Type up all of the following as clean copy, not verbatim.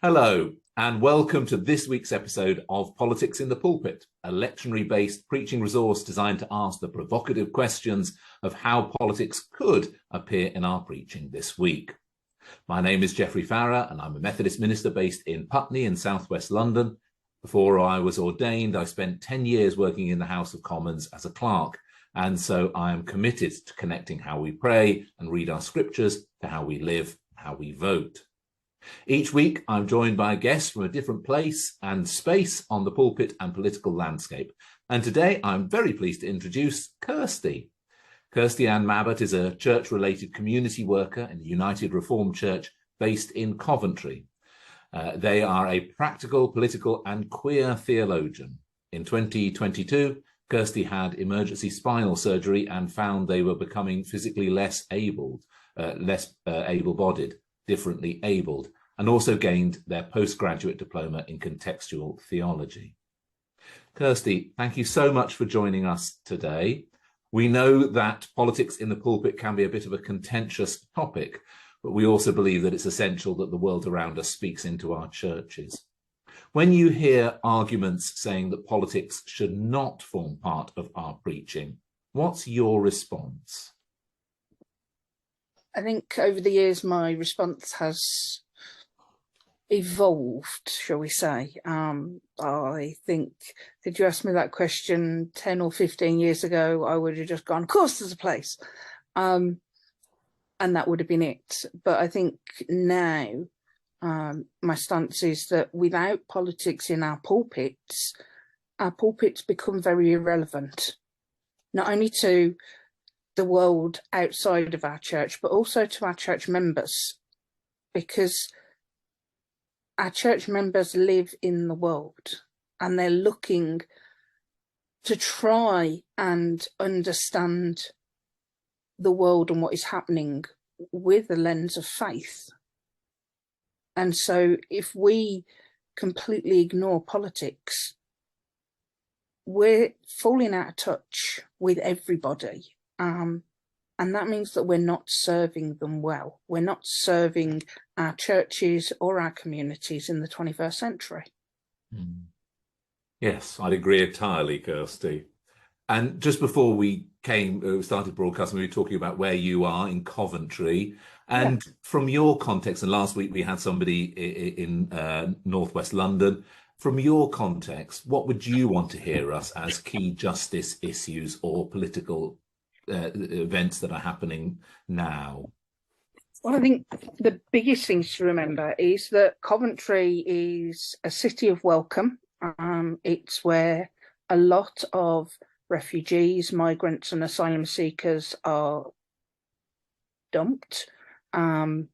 Hello, and welcome to this week's episode of Politics in the Pulpit, a lectionary-based preaching resource designed to ask the provocative questions of how politics could appear in our preaching this week. My name is Geoffrey, and I'm a Methodist minister based in Putney in southwest London. Before I was ordained, I spent 10 years working in the House of Commons as a clerk, and so I am committed to connecting how we pray and read our scriptures to how we live, how we vote. Each week, I'm joined by guests from a different place and space on the pulpit and political landscape. And today, I'm very pleased to introduce Kirsty. Kirsty-Ann Mabbott is a church-related community worker in the United Reformed Church based in Coventry. They are a practical, political, and queer theologian. In 2022, Kirsty had emergency spinal surgery and found they were becoming physically less able-bodied, differently abled, and also gained their postgraduate diploma in contextual theology. Kirsty, thank you so much for joining us today. We know that politics in the pulpit can be a bit of a contentious topic, but we also believe that it's essential that the world around us speaks into our churches. When you hear arguments saying that politics should not form part of our preaching, what's your response? I think over the years, my response has evolved, shall we say. I think, did you ask me that question 10 or 15 years ago, I would have just gone, of course there's a place. And that would have been it. But I think now my stance is that without politics in our pulpits become very irrelevant, not only to the world outside of our church, but also to our church members, because our church members live in the world and they're looking to try and understand the world and what is happening with the lens of faith. And so if we completely ignore politics, we're falling out of touch with everybody. And that means that we're not serving them well. We're not serving our churches or our communities in the 21st century. Yes, I'd agree entirely, Kirsty. And just before we started broadcasting, we were talking about where you are in Coventry. And from your context, and last week we had somebody in northwest London. From your context, what would you want to hear us as key justice issues or political events that are happening now? Well, I think the biggest things to remember is that Coventry is a city of welcome. It's where a lot of refugees, migrants and asylum seekers are dumped. But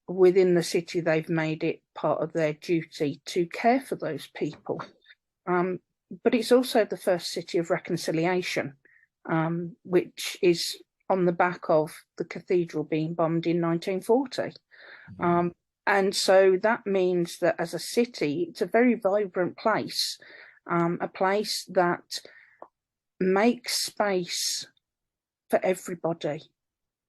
within the city, they've made it part of their duty to care for those people. But it's also the first city of reconciliation, which is on the back of the cathedral being bombed in 1940. And so that means that as a city, it's a very vibrant place, a place that makes space for everybody,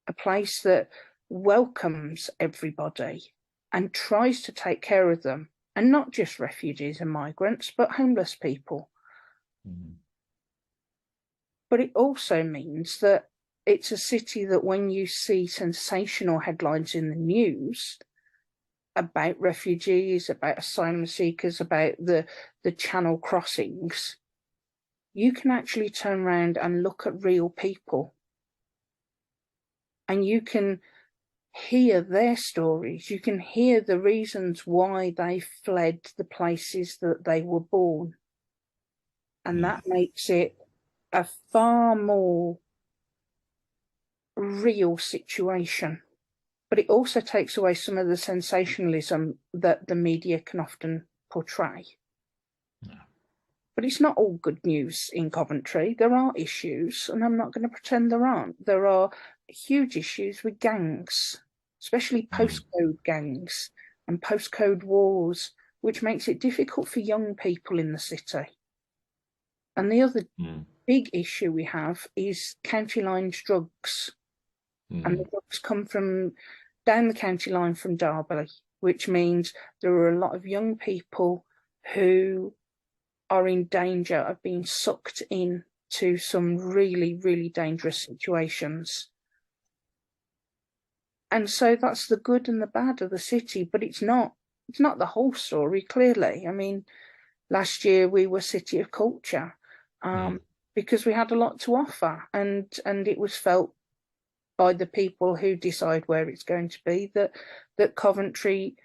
a place that welcomes everybody and tries to take care of them, and not just refugees and migrants, but homeless people. But it also means that it's a city that when you see sensational headlines in the news about refugees, about asylum seekers, about the channel crossings, you can actually turn around and look at real people. And you can hear their stories. You can hear the reasons why they fled the places that they were born. And that makes it a far more real situation. But it also takes away some of the sensationalism that the media can often portray. But it's not all good news in Coventry. There are issues, and I'm not going to pretend there aren't. There are huge issues with gangs, especially postcode gangs and postcode wars, which makes it difficult for young people in the city. And the other big issue we have is county lines drugs. And the drugs come from down the county line from Derby which means there are a lot of young people who are in danger of being sucked in to some really, really dangerous situations. And so that's the good and the bad of the city, but it's not the whole story, clearly. I mean, last year we were City of Culture, because we had a lot to offer, and it was felt by the people who decide where it's going to be that Coventry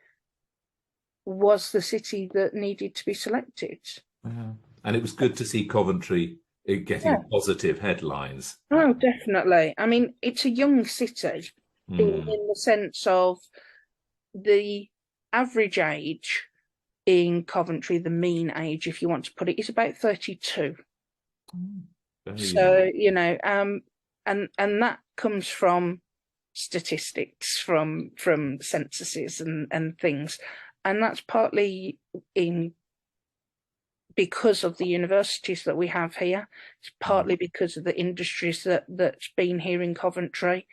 was the city that needed to be selected. And it was good to see Coventry getting positive headlines. Oh, definitely. I mean, it's a young city in the sense of the average age in Coventry, the mean age, if you want to put it, is about 32. So, you know, and that comes from statistics, from censuses and things. And that's partly because of the universities that we have here. It's partly because of the industries that's been here in Coventry.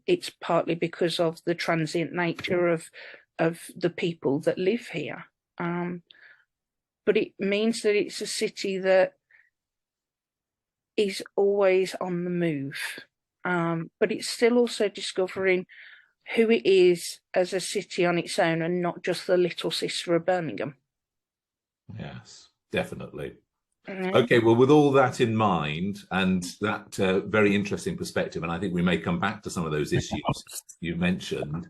It's partly because of the transient nature of the people that live here. But it means that it's a city that is always on the move. But it's still also discovering who it is as a city on its own, and not just the little sister of Birmingham. Yes, definitely. Okay, well, with all that in mind, and that very interesting perspective, and I think we may come back to some of those issues you mentioned,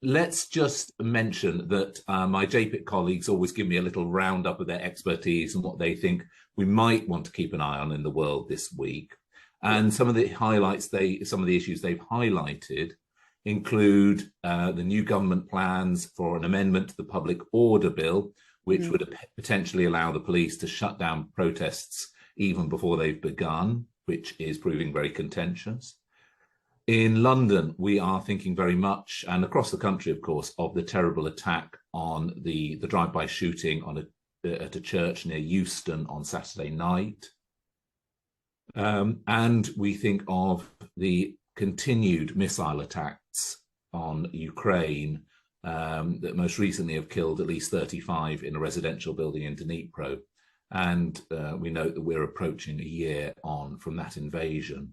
let's just mention that my JPIT colleagues always give me a little roundup of their expertise and what they think we might want to keep an eye on in the world this week. And some of the highlights, some of the issues they've highlighted include the new government plans for an amendment to the Public Order Bill, which would potentially allow the police to shut down protests even before they've begun, which is proving very contentious. In London, we are thinking very much, and across the country, of course, of the terrible attack on the drive-by shooting at a church near Euston on Saturday night. And we think of the continued missile attacks on Ukraine that most recently have killed at least 35 in a residential building in Dnipro. And we note that we're approaching a year on from that invasion.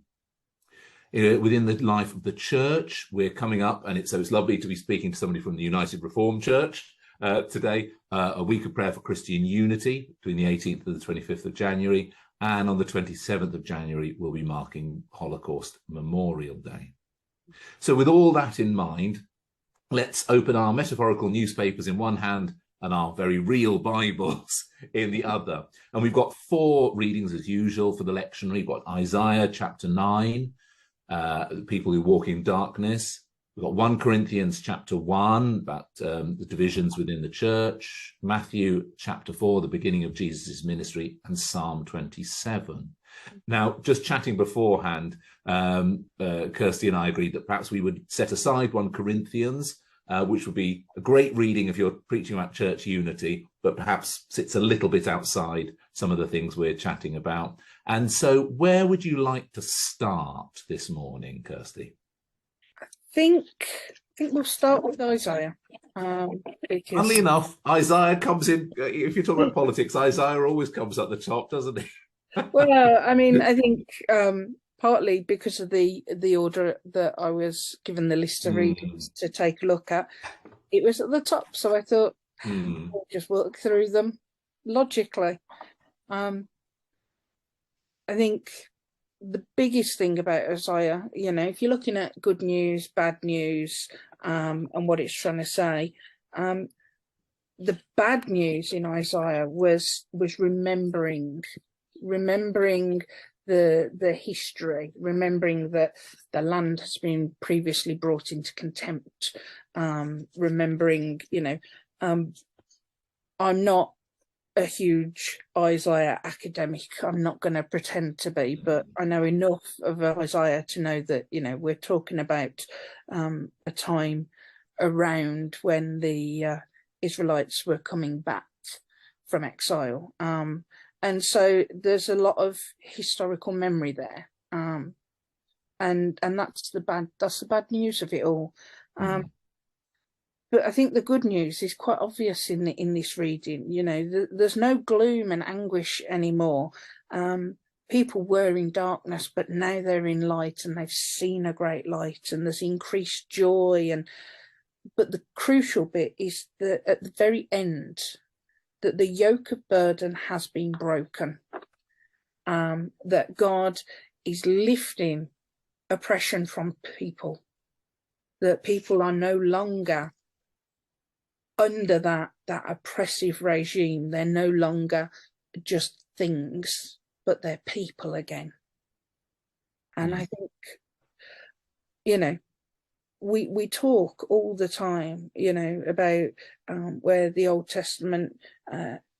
Within the life of the church, we're coming up, and it's lovely to be speaking to somebody from the United Reformed Church today, a week of prayer for Christian unity between the 18th and the 25th of January. And on the 27th of January, we'll be marking Holocaust Memorial Day. So with all that in mind, let's open our metaphorical newspapers in one hand and our very real Bibles in the other. And we've got 4 readings as usual for the lectionary. We've got Isaiah chapter 9, the people who walk in darkness. We've got 1 Corinthians chapter 1 about the divisions within the church, Matthew chapter 4, the beginning of Jesus' ministry, and Psalm 27. Now, just chatting beforehand, Kirsty and I agreed that perhaps we would set aside 1 Corinthians, which would be a great reading if you're preaching about church unity, but perhaps sits a little bit outside some of the things we're chatting about. And so where would you like to start this morning, Kirsty? I think we'll start with Isaiah. Because... Funnily enough, Isaiah comes in, if you're talking about politics, Isaiah always comes at the top, doesn't he? Well, I mean, I think partly because of the order that I was given the list of readings to take a look at, it was at the top. So I thought we'll just work through them logically. I think the biggest thing about Isaiah, you know, if you're looking at good news, bad news, and what it's trying to say, the bad news in Isaiah was remembering the history, remembering that the land has been previously brought into contempt, remembering, you know, I'm not a huge Isaiah academic. I'm not going to pretend to be, but I know enough of Isaiah to know that, you know, we're talking about a time around when the Israelites were coming back from exile. And so there's a lot of historical memory there. And that's the bad news of it all. but I think the good news is quite obvious in this reading. You know, there's no gloom and anguish anymore. People were in darkness, but now they're in light, and they've seen a great light, and there's increased joy. But the crucial bit is that at the very end, that the yoke of burden has been broken. That God is lifting oppression from people. That people are no longer under that oppressive regime. They're no longer just things, but they're people again. And I think, you know, we talk all the time, you know, about where the Old Testament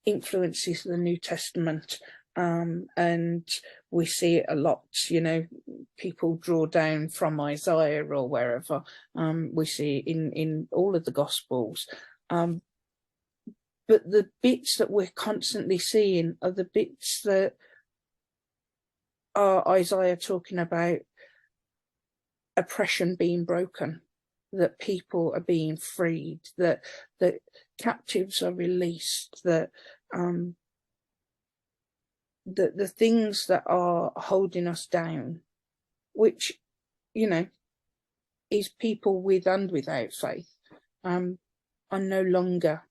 influences the New Testament, and we see it a lot. You know, people draw down from Isaiah or wherever. We see it in all of the Gospels. But the bits that we're constantly seeing are the bits that are Isaiah talking about oppression being broken, that people are being freed, that captives are released, that the things that are holding us down, which, you know, is people with and without faith, are no longer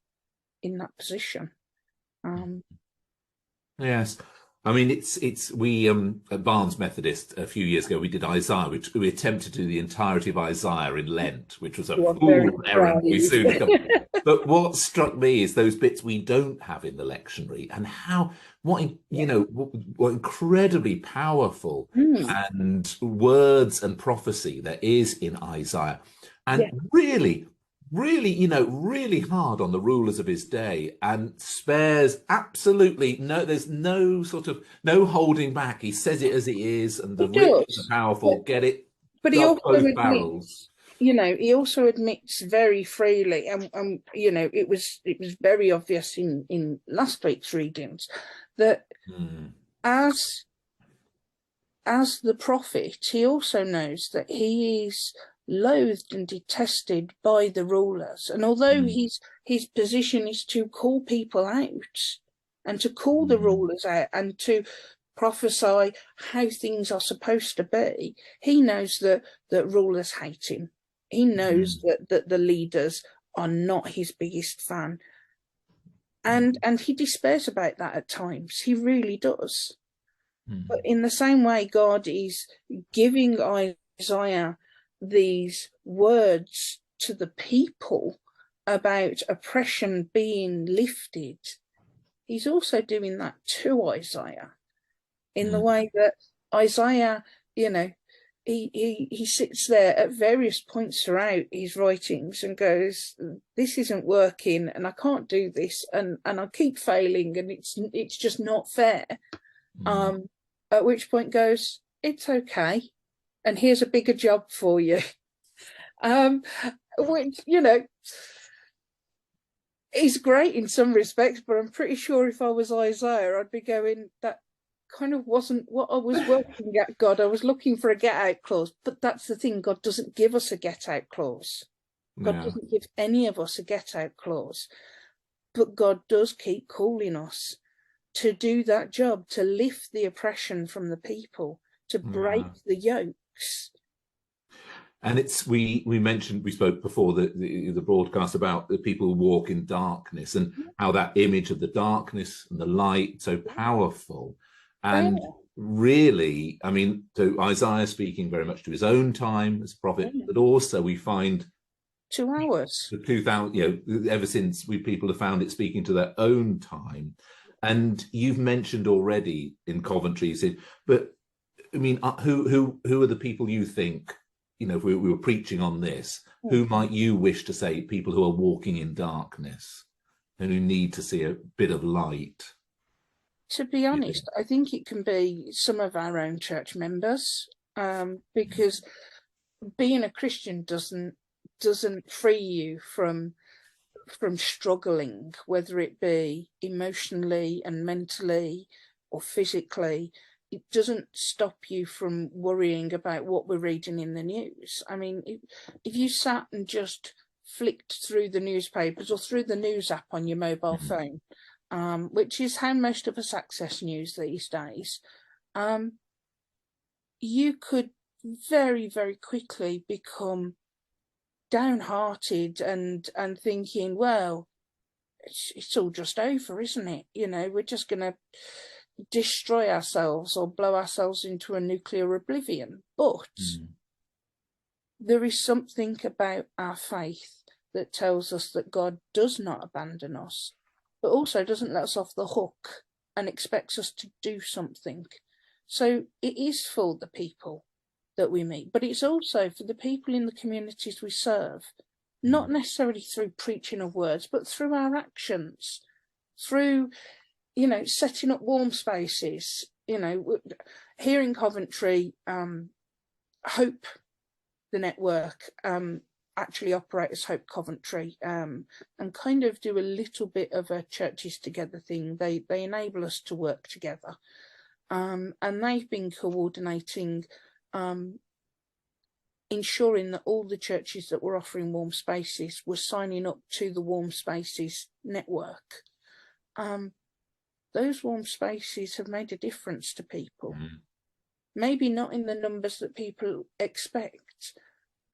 in that position. Yes. I mean, we at Barnes Methodist a few years ago, we did Isaiah, which we attempted to do the entirety of Isaiah in Lent, which was a fool's errand we soon come. But what struck me is those bits we don't have in the lectionary, and what incredibly powerful and words and prophecy there is in Isaiah, and really, you know, really hard on the rulers of his day, and spares absolutely there's no holding back. He says it as it is, and the rich and the powerful get it. But he also admits, you know, he also admits very freely, and you know, it was very obvious in last week's readings that as the prophet, he also knows that he is loathed and detested by the rulers, and although his position is to call people out and to call the rulers out and to prophesy how things are supposed to be, he knows that rulers hate him. He knows that the leaders are not his biggest fan, and he despairs about that at times. He really does. But in the same way, God is giving Isaiah these words to the people about oppression being lifted. He's also doing that to Isaiah in the way that Isaiah, you know, he sits there at various points throughout his writings and goes, this isn't working, and I can't do this, and I keep failing, and it's just not fair. At which point goes, it's okay, and here's a bigger job for you. Which, you know, is great in some respects, but I'm pretty sure if I was Isaiah, I'd be going, that kind of wasn't what I was working at, God. I was looking for a get-out clause. But that's the thing, God doesn't give us a get-out clause. God doesn't give any of us a get-out clause. But God does keep calling us to do that job, to lift the oppression from the people, to break the yokes. And we spoke before the broadcast about the people who walk in darkness, and how that image of the darkness and the light so powerful. And really, I mean, so Isaiah speaking very much to his own time as prophet, but also we find to ours. The 2000, you know, ever since people have found it speaking to their own time. And you've mentioned already in Coventry, you said, but I mean, who are the people you think, you know, if we were preaching on this, who might you wish to say people who are walking in darkness and who need to see a bit of light? To be honest, I think it can be some of our own church members, because being a Christian doesn't free you from struggling, whether it be emotionally and mentally or physically. It doesn't stop you from worrying about what we're reading in the news. I mean, if you sat and just flicked through the newspapers or through the news app on your mobile phone, which is how most of us access news these days, you could very, very quickly become downhearted and thinking, well, it's all just over, isn't it? You know, we're just going to destroy ourselves or blow ourselves into a nuclear oblivion. But there is something about our faith that tells us that God does not abandon us, but also doesn't let us off the hook and expects us to do something. So it is for the people that we meet, but it's also for the people in the communities we serve, not necessarily through preaching of words, but through our actions, through, you know, setting up warm spaces. You know, here in Coventry, Hope, the network, actually operate as Hope Coventry, and kind of do a little bit of a churches together thing. They enable us to work together, and they've been coordinating, ensuring that all the churches that were offering warm spaces were signing up to the warm spaces network. Those warm spaces have made a difference to people, maybe not in the numbers that people expect.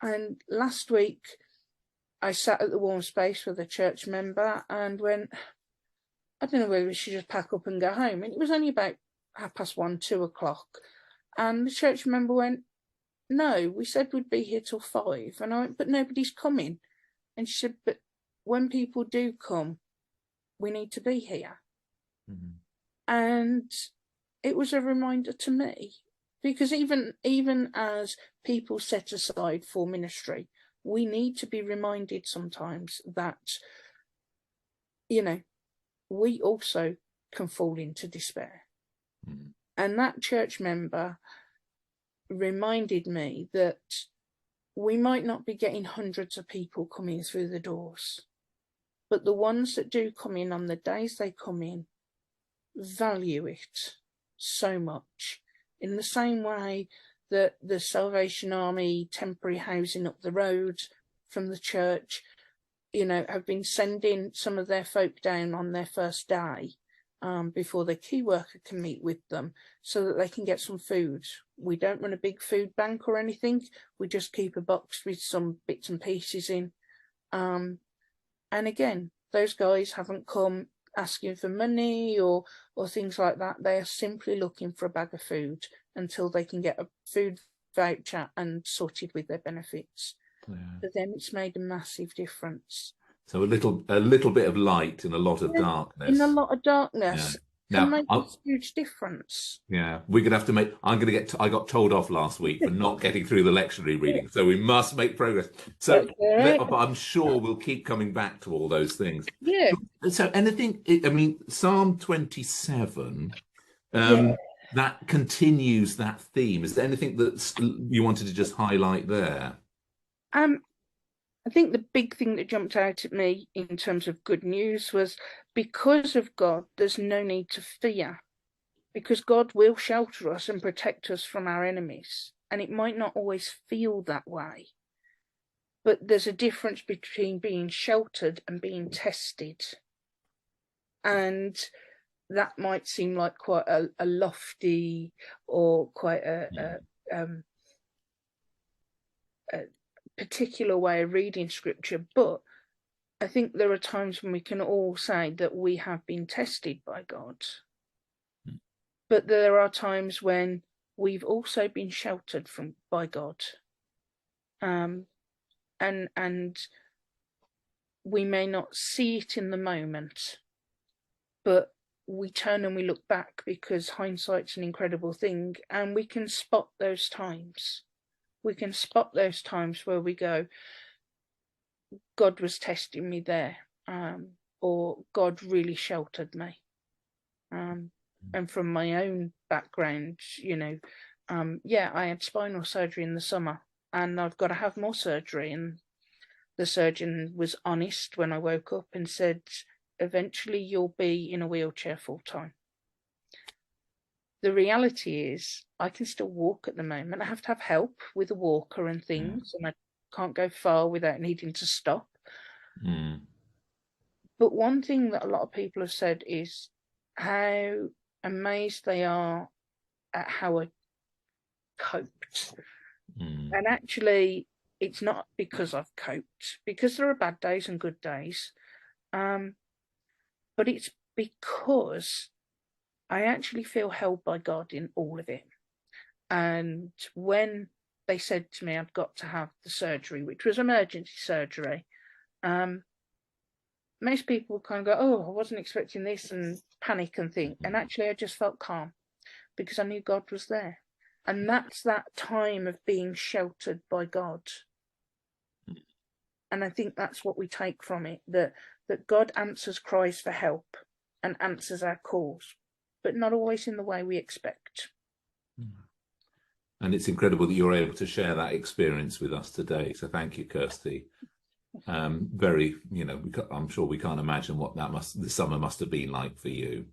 And last week I sat at the warm space with a church member and went, I don't know whether we should just pack up and go home. And it was only about 1:30, 2 o'clock. And the church member went, no, we said we'd be here till 5. And I went, but nobody's coming. And she said, but when people do come, we need to be here. And it was a reminder to me, because even as people set aside for ministry, we need to be reminded sometimes that, you know, we also can fall into despair. And that church member reminded me that we might not be getting hundreds of people coming through the doors, but the ones that do come in on the days they come in value it so much, in the same way that the Salvation Army temporary housing up the road from the church, you know, have been sending some of their folk down on their first day, before the key worker can meet with them, so that they can get some food. We don't run a big food bank or anything. We just keep a box with some bits and pieces in. And again, those guys haven't come asking for money or things like that. They are simply looking for a bag of food until they can get a food voucher and sorted with their benefits. For them, it's made a massive difference. So a little bit of light in a lot of darkness. In a lot of darkness. Yeah. Can make a huge difference. Yeah, we're going to have to make. I got told off last week for not getting through the lectionary reading, so we must make progress. So I'm sure we'll keep coming back to all those things. Yeah. So anything? I mean, Psalm 27. That continues that theme. Is there anything that you wanted to just highlight there? I think the big thing that jumped out at me in terms of good news was, because of God, there's no need to fear, because God will shelter us and protect us from our enemies. And it might not always feel that way, but there's a difference between being sheltered and being tested. And that might seem like quite a lofty or quite a particular way of reading scripture, but I think there are times when we can all say that we have been tested by God, but there are times when we've also been sheltered by God, and we may not see it in the moment, but we turn and we look back, because hindsight's an incredible thing, and we can spot those times. We can spot those times where we go, God was testing me there, or God really sheltered me. And from my own background, you know, I had spinal surgery in the summer, and I've got to have more surgery. And the surgeon was honest when I woke up and said, eventually you'll be in a wheelchair full time. The reality is I can still walk at the moment. I have to have help with a walker and things, and I can't go far without needing to stop. But one thing that a lot of people have said is how amazed they are at how I coped. And actually, it's not because I've coped, because there are bad days and good days. But it's because I actually feel held by God in all of it. And when they said to me I'd got to have the surgery, which was emergency surgery, most people kind of go, oh, I wasn't expecting this, and panic and think. And actually, I just felt calm because I knew God was there. And that's that time of being sheltered by God. And I think that's what we take from it, that God answers cries for help and answers our calls, but not always in the way we expect. And it's incredible that you're able to share that experience with us today. So thank you, Kirsty. Very, I'm sure we can't imagine what the summer must have been like for you.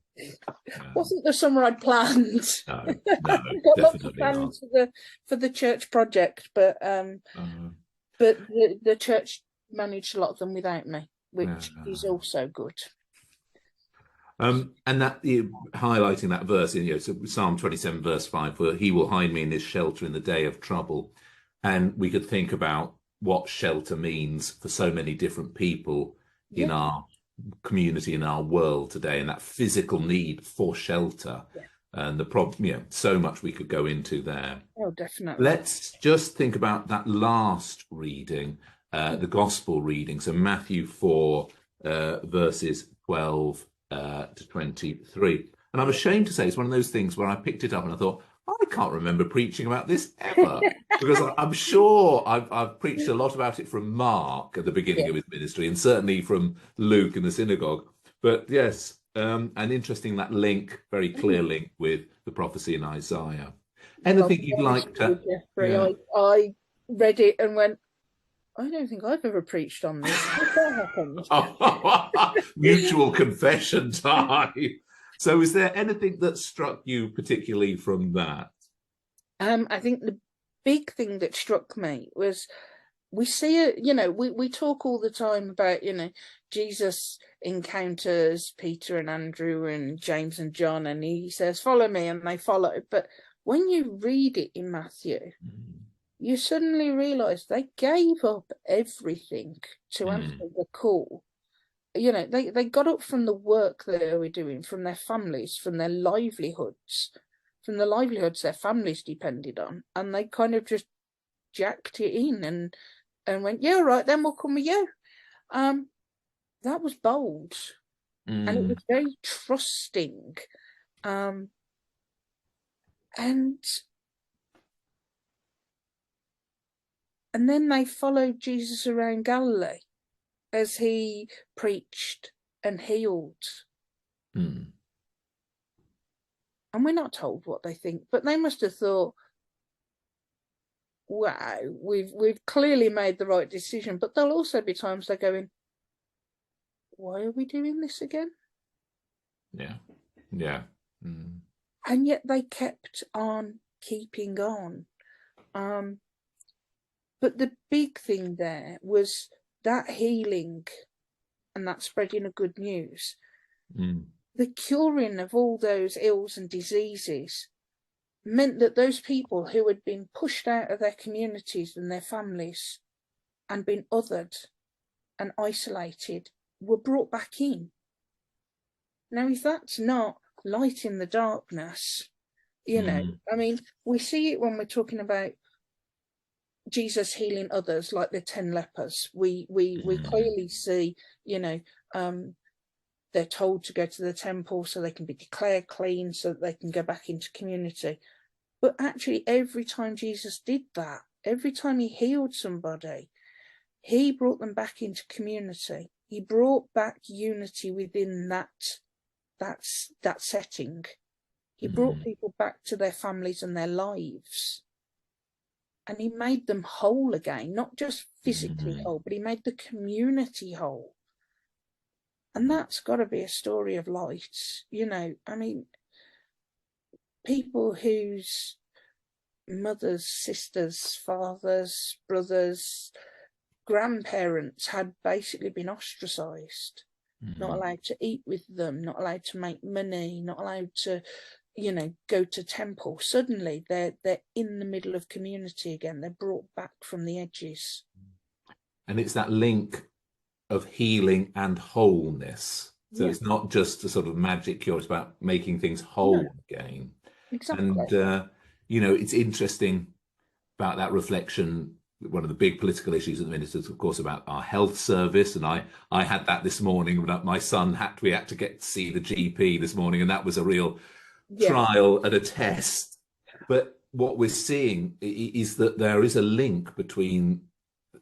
Wasn't the summer I'd planned. No, got lots of plans for the church project, but the church managed a lot of them without me, which is also good. And that highlighting that verse in so Psalm 27 verse 5, where he will hide me in his shelter in the day of trouble. And we could think about what shelter means for so many different people in our community, in our world today, and that physical need for shelter. And the problem, so much we could go into there. Oh, definitely. Let's just think about that last reading, the gospel reading. So Matthew 4, verses 12 to 23. And I'm ashamed to say it's one of those things where I picked it up and I thought, I can't remember preaching about this ever, because I'm sure I've preached a lot about it from Mark at the beginning of his ministry, and certainly from Luke in the synagogue. But yes, and interesting that link, very clear link with the prophecy in Isaiah. Anything you'd like to? Geoffrey, I read it and went, I don't think I've ever preached on this. What happened? Mutual confession time. So is there anything that struck you particularly from that? I think the big thing that struck me was we see it, we talk all the time about, Jesus encounters Peter and Andrew and James and John, and he says, follow me, and they follow. But when you read it in Matthew, you suddenly realise they gave up everything to answer the call. They got up from the work they were doing, from their families, from their livelihoods, their families depended on, and they kind of just jacked it in and went, yeah, right, then we'll come with you. That was bold, and it was very trusting, and then they followed Jesus around Galilee as he preached and healed. And we're not told what they think, but they must have thought, wow, we've clearly made the right decision. But there'll also be times they're going, why are we doing this again? And yet they kept on keeping on. But the big thing there was that healing and that spreading of good news, the curing of all those ills and diseases, meant that those people who had been pushed out of their communities and their families and been othered and isolated were brought back in. Now, if that's not light in the darkness, I mean, we see it when we're talking about Jesus healing others, like the 10 lepers. We clearly see, they're told to go to the temple so they can be declared clean, so that they can go back into community. But actually, every time Jesus did that, every time he healed somebody, he brought them back into community. He brought back unity within that setting. He brought people back to their families and their lives. And he made them whole again, not just physically whole, but he made the community whole. And that's got to be a story of light. I mean, people whose mothers, sisters, fathers, brothers, grandparents had basically been ostracized, not Mm. allowed to eat with them, not allowed to make money, not allowed to, go to temple. Suddenly they're in the middle of community again. They're brought back from the edges. And it's that link of healing and wholeness. So Yeah. it's not just a sort of magic cure, it's about making things No, whole again. exactly. And, it's interesting about that reflection. One of the big political issues at the minute is, of course, about our health service. And I had that this morning. My son we had to get to see the GP this morning, and that was a real trial and a test. But what we're seeing is that there is a link between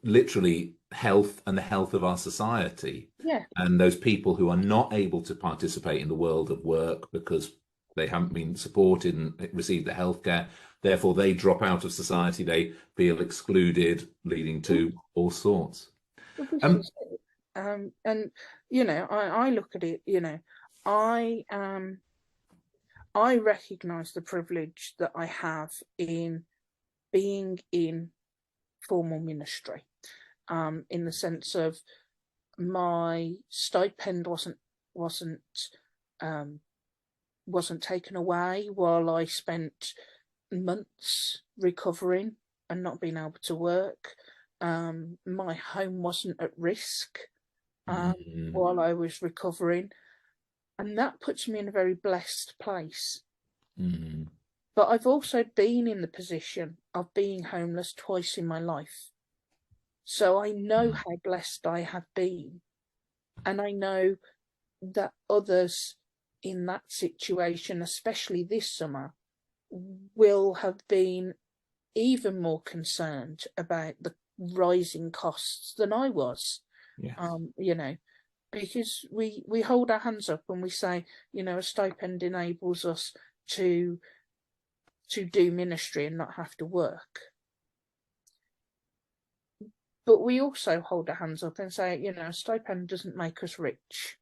literally health and the health of our society. Yeah. And those people who are not able to participate in the world of work because they haven't been supported and received the healthcare, therefore they drop out of society, they feel excluded, leading to all sorts. And I look at it, I recognize the privilege that I have in being in formal ministry, in the sense of my stipend wasn't taken away while I spent months recovering and not being able to work. My home wasn't at risk while I was recovering. And that puts me in a very blessed place. Mm. But I've also been in the position of being homeless twice in my life. So I know how blessed I have been. And I know that others in that situation, especially this summer, will have been even more concerned about the rising costs than I was. Yes. Because we hold our hands up and we say, a stipend enables us to do ministry and not have to work. But we also hold our hands up and say, a stipend doesn't make us rich.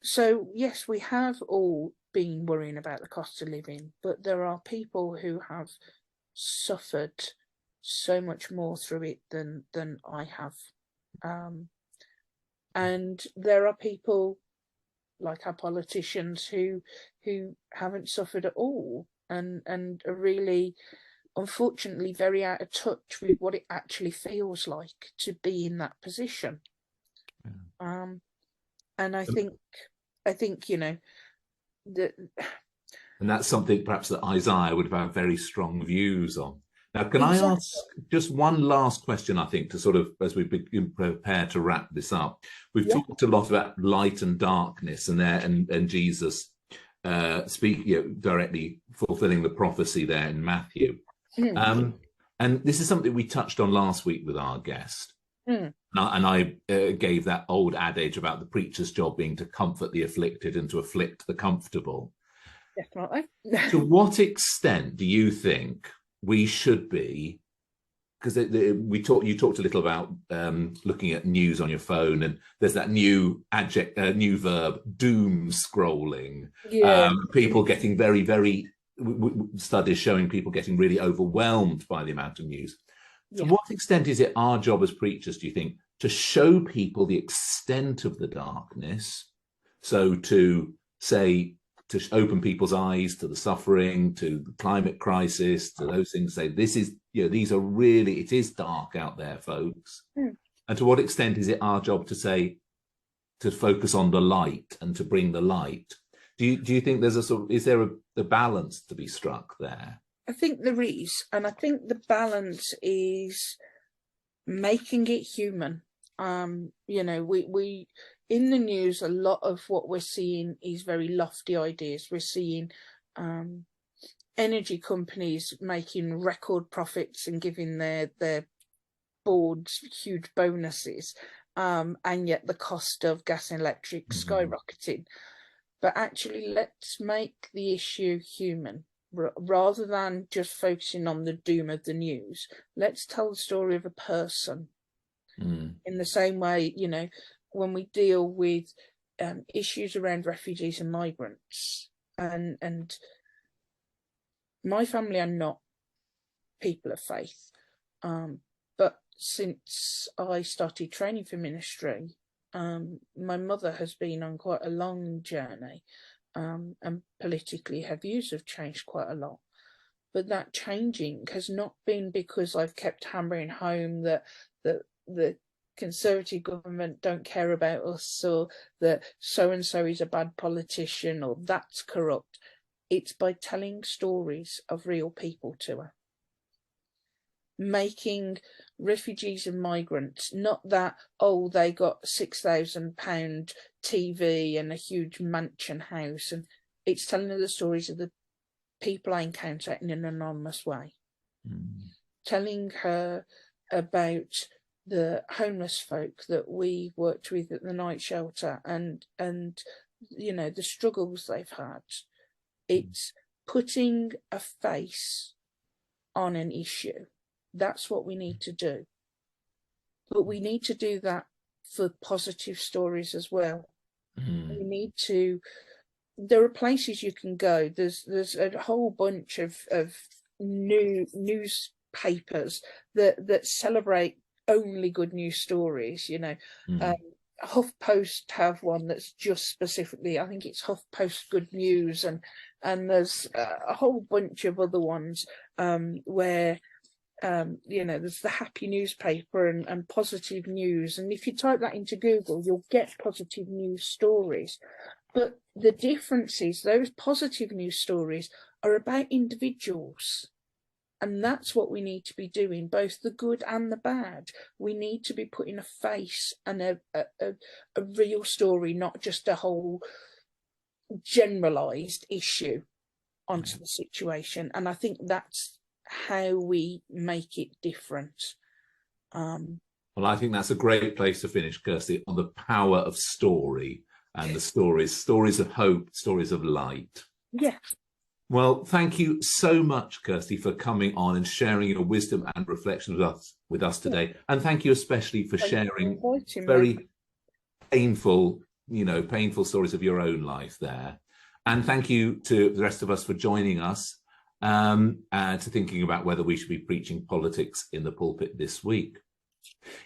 So yes, we have all been worrying about the cost of living, but there are people who have suffered so much more through it than I have. And there are people like our politicians who haven't suffered at all and are really, unfortunately, very out of touch with what it actually feels like to be in that position. And I think that, and that's something perhaps that Isaiah would have very strong views on. Now, can exactly. I ask just one last question, I think, to sort of, as we prepare to wrap this up? We've talked a lot about light and darkness and Jesus speaking, directly fulfilling the prophecy there in Matthew. And this is something we touched on last week with our guest. And I gave that old adage about the preacher's job being to comfort the afflicted and to afflict the comfortable. Definitely. To what extent do you think we should be, because you talked a little about looking at news on your phone, and there's that new verb, doom scrolling. People getting very, very, studies showing people getting really overwhelmed by the amount of news. To what extent is it our job as preachers, do you think, to show people the extent of the darkness? So to say, to open people's eyes to the suffering, to the climate crisis, to those things, say, this is, these are really, it is dark out there, folks. And to what extent is it our job to say, to focus on the light and to bring the light? Do you think there's is there a balance to be struck there? I think there is, and I think the balance is making it human. We in the news, a lot of what we're seeing is very lofty ideas. We're seeing energy companies making record profits and giving their boards huge bonuses, and yet the cost of gas and electric skyrocketing. But actually, let's make the issue human. Rather than just focusing on the doom of the news, let's tell the story of a person. In the same way, when we deal with issues around refugees and migrants, and my family are not people of faith, But since I started training for ministry, my mother has been on quite a long journey, and politically her views have changed quite a lot. But that changing has not been because I've kept hammering home that the Conservative government don't care about us, or that so-and-so is a bad politician, or that's corrupt. It's by telling stories of real people to her. Making refugees and migrants, not that, oh, they got £6,000 TV and a huge mansion house, and it's telling her the stories of the people I encounter in an anonymous way. Telling her about the homeless folk that we worked with at the night shelter, and you know, the struggles they've had. It's putting a face on an issue. That's what we need to do. But we need to do that for positive stories as well. We need to, there are places you can go. There's a whole bunch of new newspapers that celebrate only good news stories, you know. HuffPost have one that's just specifically, I think it's HuffPost Good News, and there's a whole bunch of other ones where you know, there's the happy newspaper and positive news, and if you type that into Google, you'll get positive news stories. But the difference is those positive news stories are about individuals. And that's what we need to be doing, both the good and the bad. We need to be putting a face and a real story, not just a whole generalised issue onto the situation. And I think that's how we make it different. Well, I think that's a great place to finish, Kirsty, on the power of story and the stories of hope, stories of light. Yeah. Well, thank you so much, Kirsty, for coming on and sharing your wisdom and reflections with us today. And thank you especially for sharing very painful stories of your own life there. And thank you to the rest of us for joining us and to thinking about whether we should be preaching politics in the pulpit this week.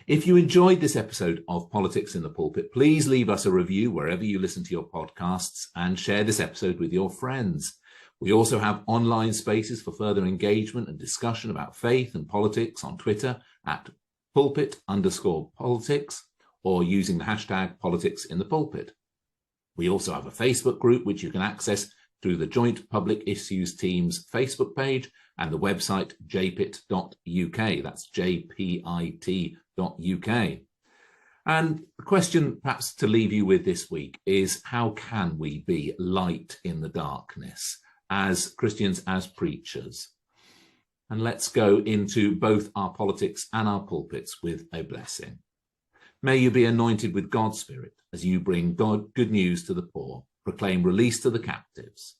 If you enjoyed this episode of Politics in the Pulpit, please leave us a review wherever you listen to your podcasts and share this episode with your friends. We also have online spaces for further engagement and discussion about faith and politics on Twitter at @pulpit_politics or using the hashtag politics in the pulpit. We also have a Facebook group which you can access through the Joint Public Issues Team's Facebook page and the website jpit.uk. That's jpit.uk. And the question perhaps to leave you with this week is, how can we be light in the darkness as Christians, as preachers? And let's go into both our politics and our pulpits with a blessing. May you be anointed with God's Spirit as you bring good news to the poor, proclaim release to the captives,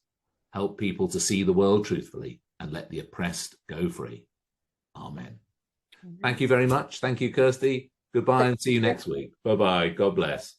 help people to see the world truthfully, and let the oppressed go free. Amen. Thank you very much. Thank you, Kirsty. Goodbye and see you next week. Bye-bye. God bless.